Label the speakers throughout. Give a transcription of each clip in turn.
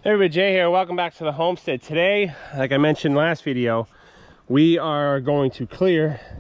Speaker 1: Hey everybody, Jay here. Welcome back to the homestead. Today, like I mentioned last video, we are going to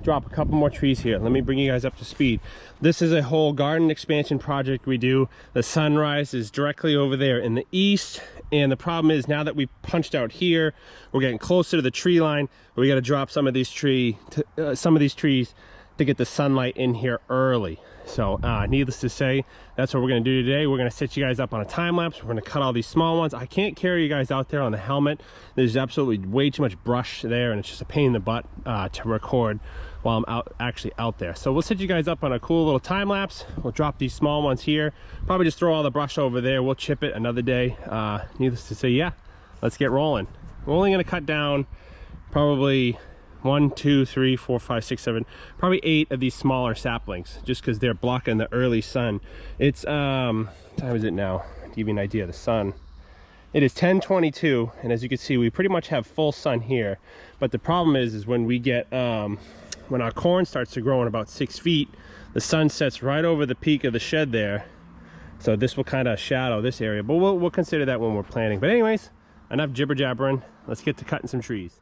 Speaker 1: drop a couple more trees here. Let me bring you guys up to speed. This is a whole garden expansion project we do. The sunrise is directly over there in the east, and the problem is now that we punched out here, we're getting closer to the tree line. We got to drop some of these trees to get the sunlight in here early. So needless to say, that's what we're going to do today. We're going to set you guys up on a time lapse. We're going to cut all these small ones. I can't carry you guys out there on the helmet. There's absolutely way too much brush there, and it's just a pain in the butt to record while I'm actually out there. So we'll set you guys up on a cool little time lapse. We'll drop these small ones here. Probably just throw all the brush over there. We'll chip it another day. Needless to say, yeah, let's get rolling. We're only going to cut down probably 1, 2, 3, 4, 5, 6, 7, probably 8 of these smaller saplings, just because they're blocking the early sun. It's what time is it now, to give you an idea of the sun? It is 10:22, and as you can see, we pretty much have full sun here. But the problem is when we get when our corn starts to grow in about 6 feet, the sun sets right over the peak of the shed there, so this will kind of shadow this area. But we'll consider that when we're planting. But anyways, enough jibber jabbering. Let's get to cutting some trees.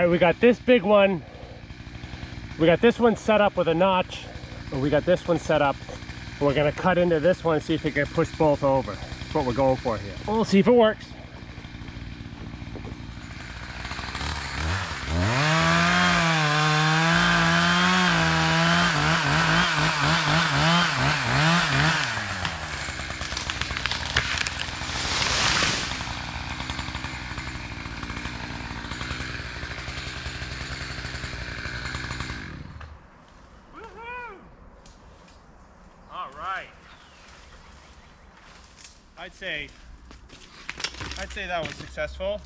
Speaker 1: We got this big one. We got this one set up with a notch. And we got this one set up. We're gonna cut into this one and see if it can push both over. That's what we're going for here. We'll see if it works. I'd say that was successful.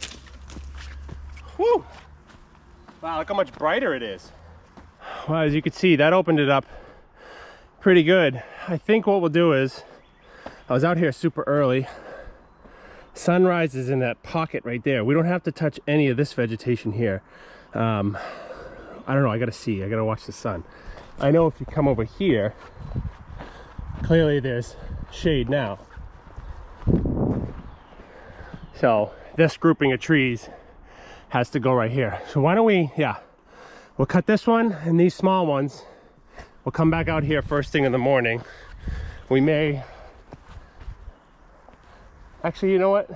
Speaker 1: Whew! Wow, look how much brighter it is. Well, as you can see, that opened it up pretty good. I think what we'll do is, I was out here super early. Sunrise is in that pocket right there. We don't have to touch any of this vegetation here. I don't know, I gotta see, I gotta watch the sun. I know if you come over here, clearly there's shade now. So this grouping of trees has to go right here. So why don't we, we'll cut this one and these small ones. We'll come back out here first thing in the morning. We may, actually, you know what?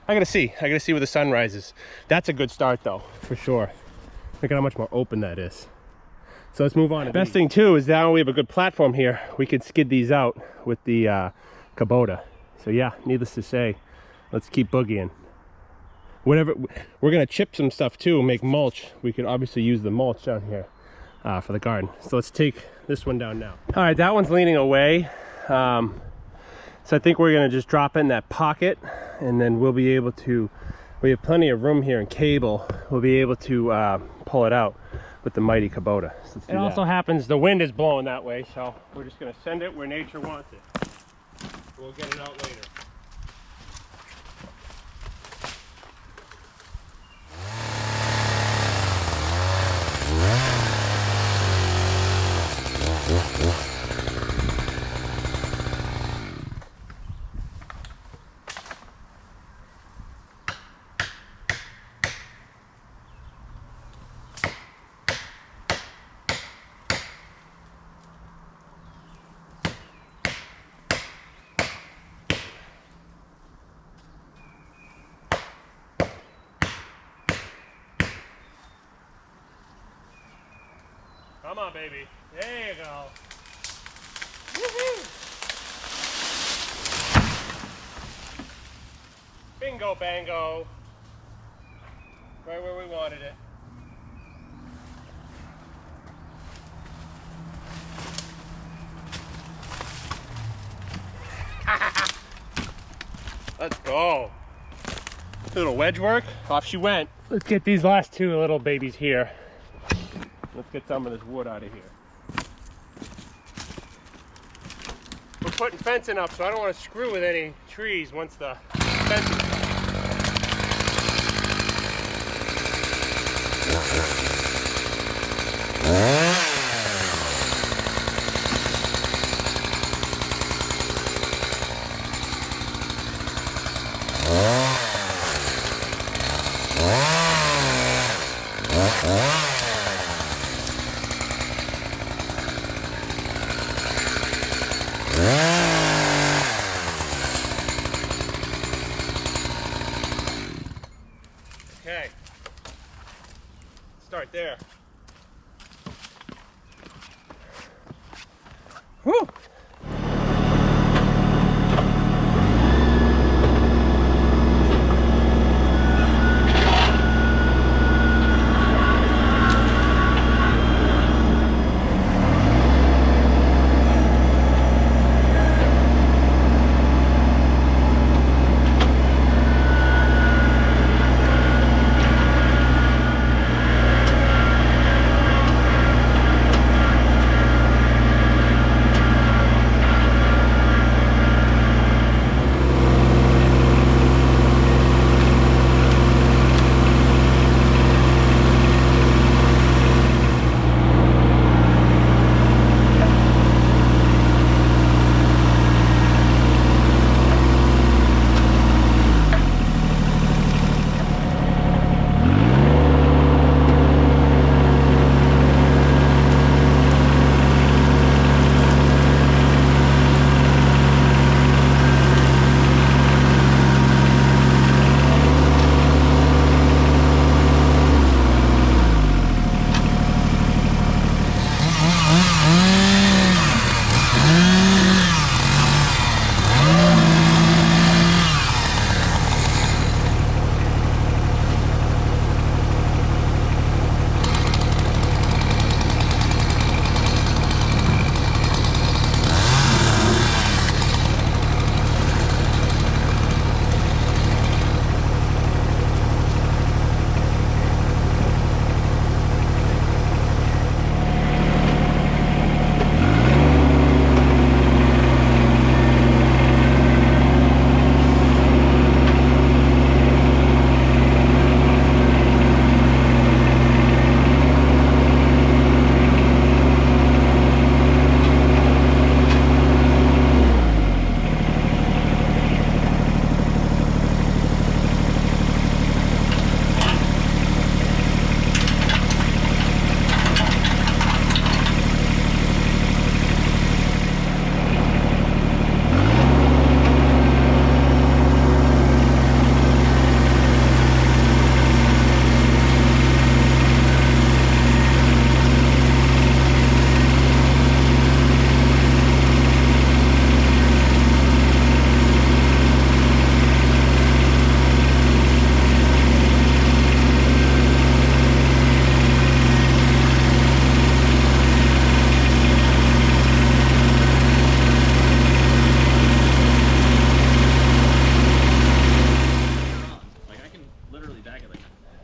Speaker 1: I gotta see where the sun rises. That's a good start though, for sure. Look at how much more open that is. So let's move on. The best thing too is now we have a good platform here. We can skid these out with the Kubota. So yeah, needless to say, let's keep boogieing. Whatever, we're gonna chip some stuff too and make mulch. We could obviously use the mulch down here for the garden. So let's take this one down now. All right, that one's leaning away. So I think we're gonna just drop it in that pocket, and then we'll be able to, we have plenty of room here and cable. We'll be able to pull it out with the mighty Kubota. So it also happens the wind is blowing that way, so we're just gonna send it where nature wants it. We'll get it out later. Come on, baby. There you go. Woohoo! Bingo bango. Right where we wanted it. Let's go. A little wedge work. Off she went. Let's get these last two little babies here. Let's get some of this wood out of here. We're putting fencing up, so I don't want to screw with any trees once the fencing is up. Okay, start there. Whew.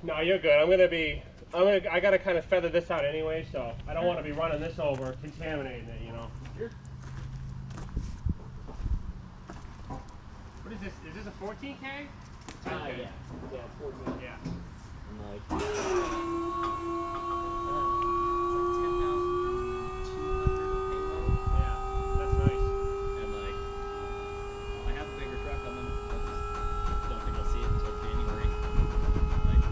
Speaker 1: No, you're good. I gotta kind of feather this out anyway, so I don't want to be running this over, contaminating it, you know. Here. What is this? Is this a 14K?
Speaker 2: Yeah. Yeah, 14.
Speaker 1: Yeah.
Speaker 2: And like, it's like 10,200 payload.
Speaker 1: Yeah, that's nice.
Speaker 2: And like, I have a bigger truck coming. I just don't think I'll see it until January. Like,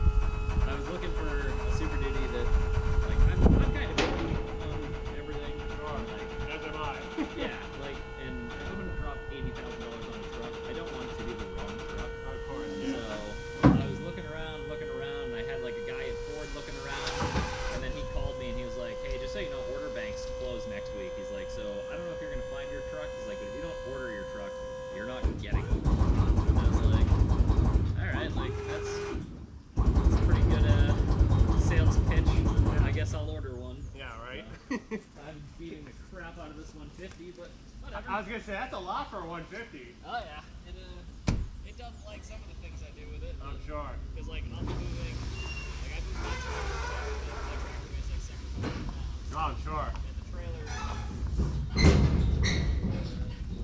Speaker 2: I was looking for a Super Duty that, like, I'm kind of picky on everything.
Speaker 1: Sure.
Speaker 2: And, like,
Speaker 1: As am I.
Speaker 2: yeah, like, and I'm gonna drop $80,000 on a truck. I don't want it to be the wrong truck.
Speaker 1: Of course, yeah.
Speaker 2: So I was looking around, and I had like a guy at Ford looking around, and then he called me and he was like, "Hey, just so you know, order banks close next week." He's like, "So I don't know if you're gonna find your truck." He's like, "But if you don't order your truck, you're not getting it." And I was like, "All right, like that's a pretty good sales pitch. I guess I'll order one."
Speaker 1: Yeah, right.
Speaker 2: I'm beating the crap out of this 150, but whatever.
Speaker 1: I was gonna say that's a lot for a 150.
Speaker 2: Oh yeah, it doesn't like some of the things I do with it.
Speaker 1: I'm sure.
Speaker 2: Because like I'm moving, like I moved my tractor today, but my tractor weighs like 700 pounds.
Speaker 1: Oh, I'm sure.
Speaker 2: And the trailer is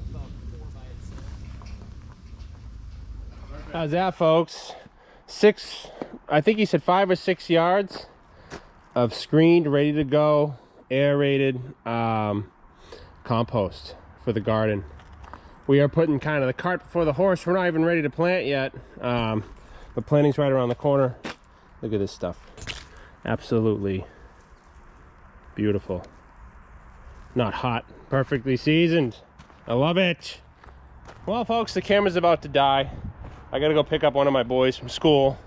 Speaker 2: about 4 by itself.
Speaker 1: How's that, folks? I think he said 5 or 6 yards of screened, ready to go, aerated compost for the garden. We are putting kind of the cart before the horse. We're not even ready to plant yet. The planting's right around the corner. Look at this stuff. Absolutely beautiful. Not hot, perfectly seasoned. I love it. Well, folks, the camera's about to die. I gotta go pick up one of my boys from school.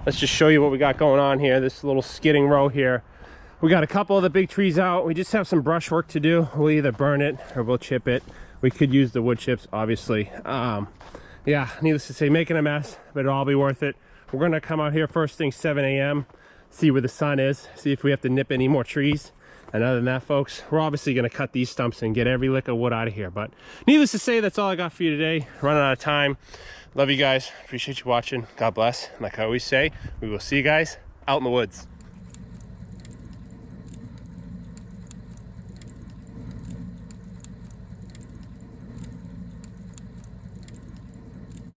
Speaker 1: Let's just show you what we got going on here. This little skidding row here. We got a couple of the big trees out. We just have some brush work to do. We'll either burn it or we'll chip it. We could use the wood chips, obviously. Yeah, needless to say, making a mess, but it'll all be worth it. We're gonna come out here first thing 7 a.m., see where the sun is, see if we have to nip any more trees. And other than that, folks, we're obviously gonna cut these stumps and get every lick of wood out of here. But needless to say, that's all I got for you today. Running out of time. Love you guys. Appreciate you watching. God bless. Like I always say, we will see you guys out in the woods.